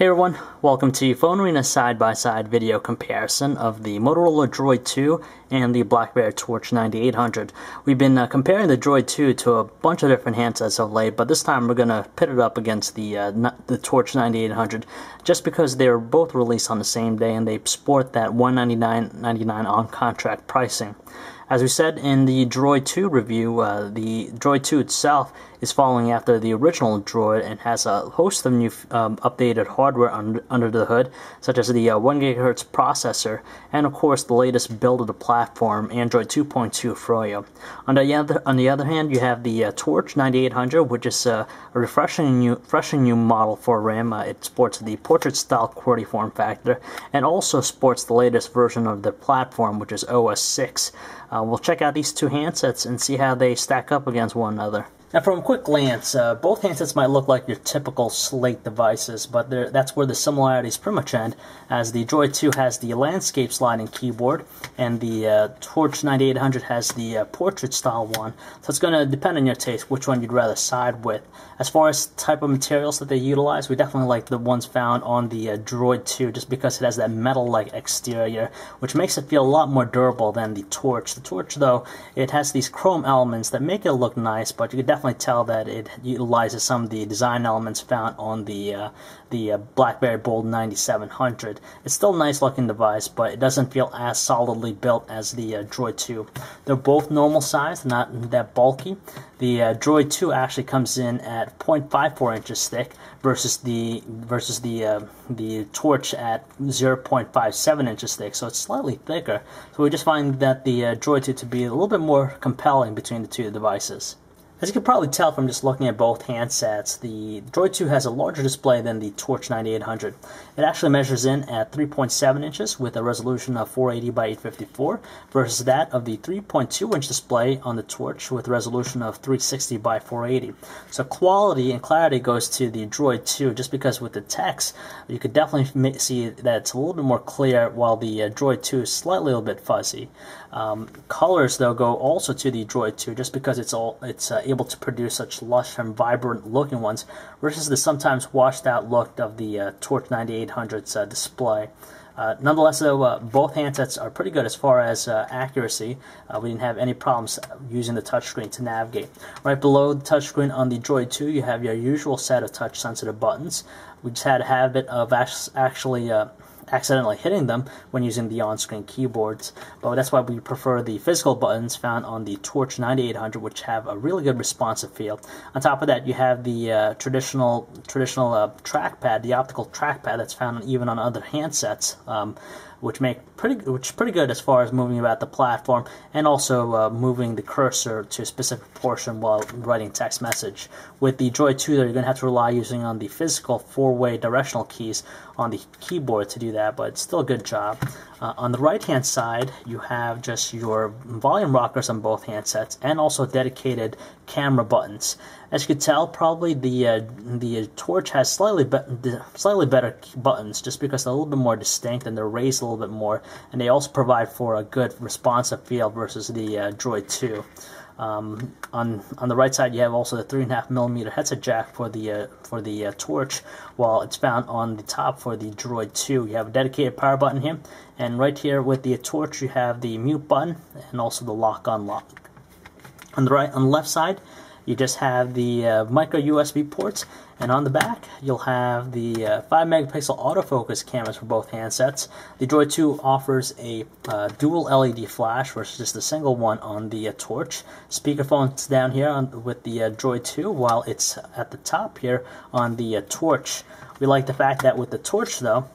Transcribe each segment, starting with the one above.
Hey everyone, welcome to PhoneArena side-by-side video comparison of the Motorola DROID 2 and the BlackBerry Torch 9800. We've been comparing the DROID 2 to a bunch of different handsets of late, but this time we're going to pit it up against the Torch 9800 just because they're both released on the same day and they sport that $199.99 on-contract pricing. As we said in the DROID 2 review, the DROID 2 itself is following after the original DROID and has a host of new updated hardware under the hood, such as the 1 GHz processor and of course the latest build of the platform, Android 2.2 Froyo. On the other hand, you have the Torch 9800, which is a refreshing new model for RIM. It sports the portrait-style QWERTY form factor and also sports the latest version of the platform, which is OS 6. We'll check out these two handsets and see how they stack up against one another. Now, from a quick glance, both handsets might look like your typical slate devices, but that's where the similarities pretty much end, as the DROID 2 has the landscape sliding keyboard, and the Torch 9800 has the portrait-style one. So it's going to depend on your taste which one you'd rather side with. As far as type of materials that they utilize, we definitely like the ones found on the DROID 2, just because it has that metal-like exterior, which makes it feel a lot more durable than the Torch. The Torch, though, it has these chrome elements that make it look nice, but you can definitely tell that it utilizes some of the design elements found on the BlackBerry Bold 9700. It's still a nice looking device, but it doesn't feel as solidly built as the DROID 2. They're both normal size, not that bulky. The DROID 2 actually comes in at 0.54 inches thick versus the Torch at 0.57 inches thick, so it's slightly thicker. So we just find that the DROID 2 to be a little bit more compelling between the two devices. As you can probably tell from just looking at both handsets, the DROID 2 has a larger display than the Torch 9800. It actually measures in at 3.7 inches with a resolution of 480 by 854 versus that of the 3.2-inch display on the Torch with a resolution of 360 by 480. So quality and clarity goes to the DROID 2 just because with the text you could definitely see that it's a little bit more clear while the DROID 2 is slightly a little bit fuzzy. Colors though go also to the DROID 2 just because it's able to produce such lush and vibrant looking ones versus the sometimes washed out look of the Torch 9800's display. Nonetheless, though, both handsets are pretty good as far as accuracy. We didn't have any problems using the touchscreen to navigate. Right below the touchscreen on the DROID 2, you have your usual set of touch-sensitive buttons. We just had a habit of actually accidentally hitting them when using the on-screen keyboards, but that's why we prefer the physical buttons found on the Torch 9800, which have a really good responsive feel. On top of that, you have the traditional trackpad, the optical trackpad that's found even on other handsets, which is pretty good as far as moving about the platform and also moving the cursor to a specific portion while writing text message. With the DROID 2, you're going to have to rely using on the physical four-way directional keys on the keyboard to do that, but it's still a good job. On the right-hand side, you have just your volume rockers on both handsets and also dedicated camera buttons. As you can tell, probably the Torch has slightly better buttons just because they're a little bit more distinct and they're raised a little bit more, and they also provide for a good responsive feel versus the DROID 2. On the right side, you have also the 3.5mm headset jack for the Torch, while it's found on the top for the DROID 2. You have a dedicated power button here, and right here with the Torch, you have the mute button and also the lock unlock. On the left side, you just have the micro USB ports, and on the back you'll have the 5-megapixel autofocus cameras for both handsets. The DROID 2 offers a dual LED flash versus just a single one on the Torch. Speakerphone's down here with the DROID 2, while it's at the top here on the Torch. We like the fact that with the Torch, though,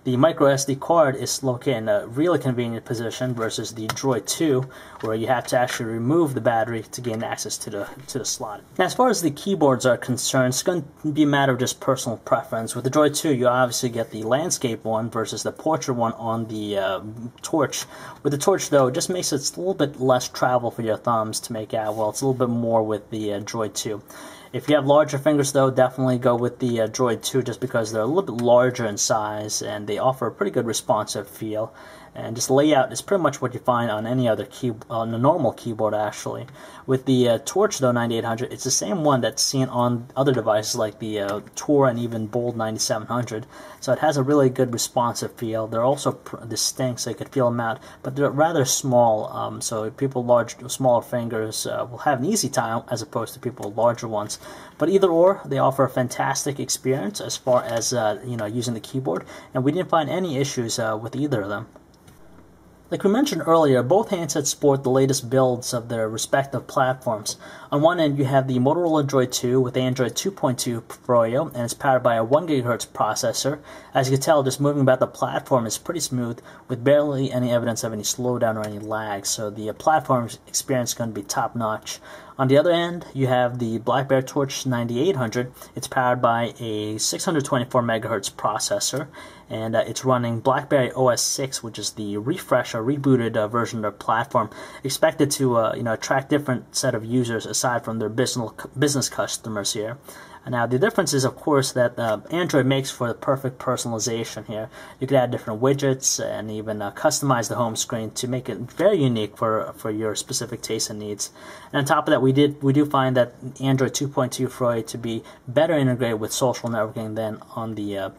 the micro SD card is located in a really convenient position versus the DROID 2, where you have to actually remove the battery to gain access to the slot. Now, as far as the keyboards are concerned, it's going to be a matter of just personal preference. With the DROID 2, you obviously get the landscape one versus the portrait one on the Torch. With the Torch, though, it just makes it a little bit less travel for your thumbs to make out. Well, it's a little bit more with the DROID 2. If you have larger fingers, though, definitely go with the DROID 2 just because they're a little bit larger in size and they offer a pretty good responsive feel. and just layout is pretty much what you find on any other on a normal keyboard actually. With the Torch though 9800, it's the same one that's seen on other devices like the Tour and even Bold 9700. So it has a really good responsive feel. They're also distinct, so you could feel them out, but they're rather small. So people smaller fingers will have an easy time as opposed to people with larger ones. But either or, they offer a fantastic experience as far as using the keyboard, and we didn't find any issues with either of them. Like we mentioned earlier, both handsets sport the latest builds of their respective platforms. On one end, you have the Motorola DROID 2 with Android 2.2 Froyo, and it's powered by a 1 GHz processor. As you can tell, just moving about the platform is pretty smooth, with barely any evidence of any slowdown or any lag, so the platform experience is going to be top-notch. On the other end, you have the BlackBerry Torch 9800. It's powered by a 624 MHz processor, and it's running BlackBerry OS 6, which is the refresh or rebooted version of the platform, expected to attract different set of users aside from their business customers here. Now, the difference is, of course, that Android makes for the perfect personalization here. You could add different widgets and even customize the home screen to make it very unique for your specific tastes and needs. And on top of that, we do find that Android 2.2 Froyo to be better integrated with social networking than on the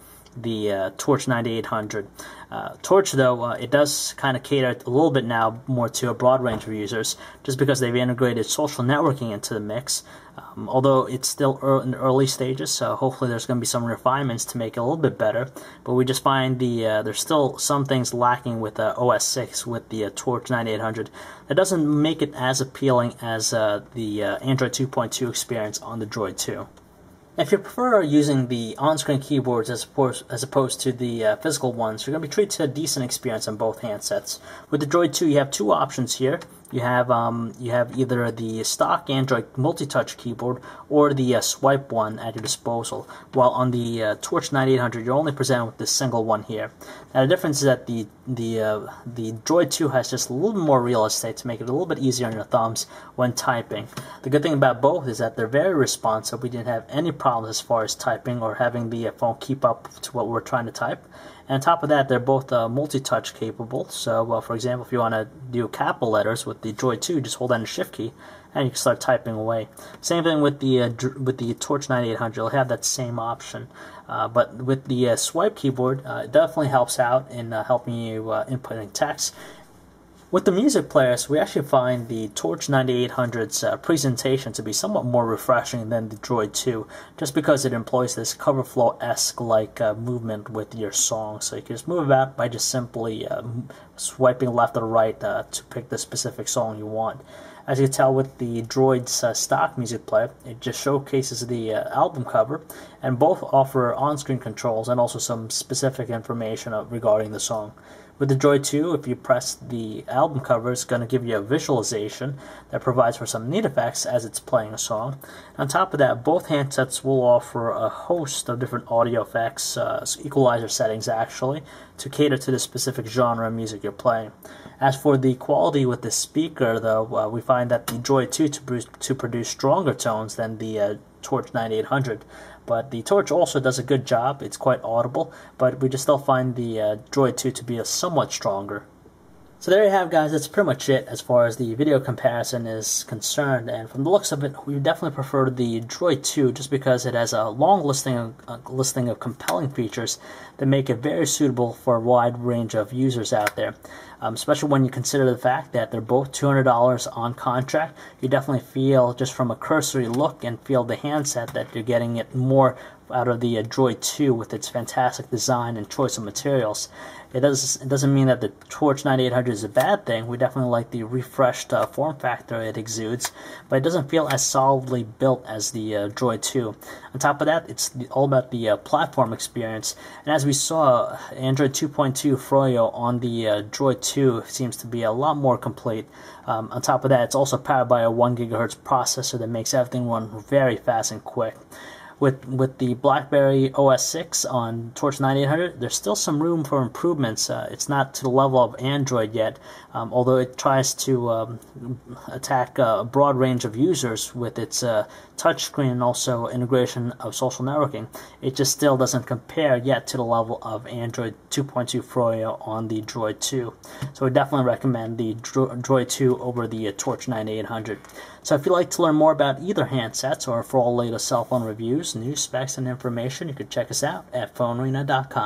Torch 9800. Torch, though, it does kind of cater a little bit now more to a broad range of users, just because they've integrated social networking into the mix. Although it's still in the early stages, so hopefully there's going to be some refinements to make it a little bit better. But we just find there's still some things lacking with OS 6 with the Torch 9800. That doesn't make it as appealing as the Android 2.2 experience on the DROID 2. If you prefer using the on-screen keyboards as opposed to the physical ones, you're going to be treated to a decent experience on both handsets. With the DROID 2, you have two options here. You have either the stock Android multi-touch keyboard or the swipe one at your disposal, while on the Torch 9800 you're only presented with this single one here. Now the difference is that the DROID 2 has just a little more real estate to make it a little bit easier on your thumbs when typing. The good thing about both is that they're very responsive. We didn't have any problems as far as typing or having the phone keep up to what we're trying to type. And on top of that, they're both multi-touch capable. So, for example, if you want to do capital letters with the DROID 2, just hold down the Shift key, and you can start typing away. Same thing with the Torch 9800. You'll have that same option. But with the swipe keyboard, it definitely helps out in helping you inputting text. With the music players, we actually find the Torch 9800's presentation to be somewhat more refreshing than the DROID 2, just because it employs this cover flow-esque like movement with your song. So you can just move about by just simply swiping left or right to pick the specific song you want. As you can tell with the DROID's stock music player, it just showcases the album cover, and both offer on-screen controls and also some specific information regarding the song. With the DROID 2, if you press the album cover, it's going to give you a visualization that provides for some neat effects as it's playing a song. On top of that, both handsets will offer a host of different audio effects, equalizer settings actually, to cater to the specific genre of music you're playing. As for the quality with the speaker, though, we find that the DROID 2 to produce stronger tones than the Torch 9800. But the Torch also does a good job. It's quite audible, but we just still find the DROID 2 to be somewhat stronger. So there you have, guys. That's pretty much it as far as the video comparison is concerned. And from the looks of it, we definitely prefer the DROID 2 just because it has a long listing of compelling features that make it very suitable for a wide range of users out there. Especially when you consider the fact that they're both $200 on contract. You definitely feel, just from a cursory look and feel the handset, that you're getting it more out of the DROID 2 with its fantastic design and choice of materials. It doesn't mean that the Torch 9800 is a bad thing. We definitely like the refreshed form factor it exudes, but it doesn't feel as solidly built as the DROID 2. On top of that, it's all about the platform experience. And as we saw, Android 2.2 Froyo on the DROID 2 seems to be a lot more complete. On top of that, it's also powered by a 1 GHz processor that makes everything run very fast and quick. With the BlackBerry OS 6 on Torch 9800, there's still some room for improvements. It's not to the level of Android yet, although it tries to attack a broad range of users with its touchscreen and also integration of social networking, it just still doesn't compare yet to the level of Android 2.2 Froyo on the Droid 2. So I definitely recommend the Droid 2 over the Torch 9800. So if you'd like to learn more about either handsets or for all latest cell phone reviews, news, specs, and information, you can check us out at PhoneArena.com.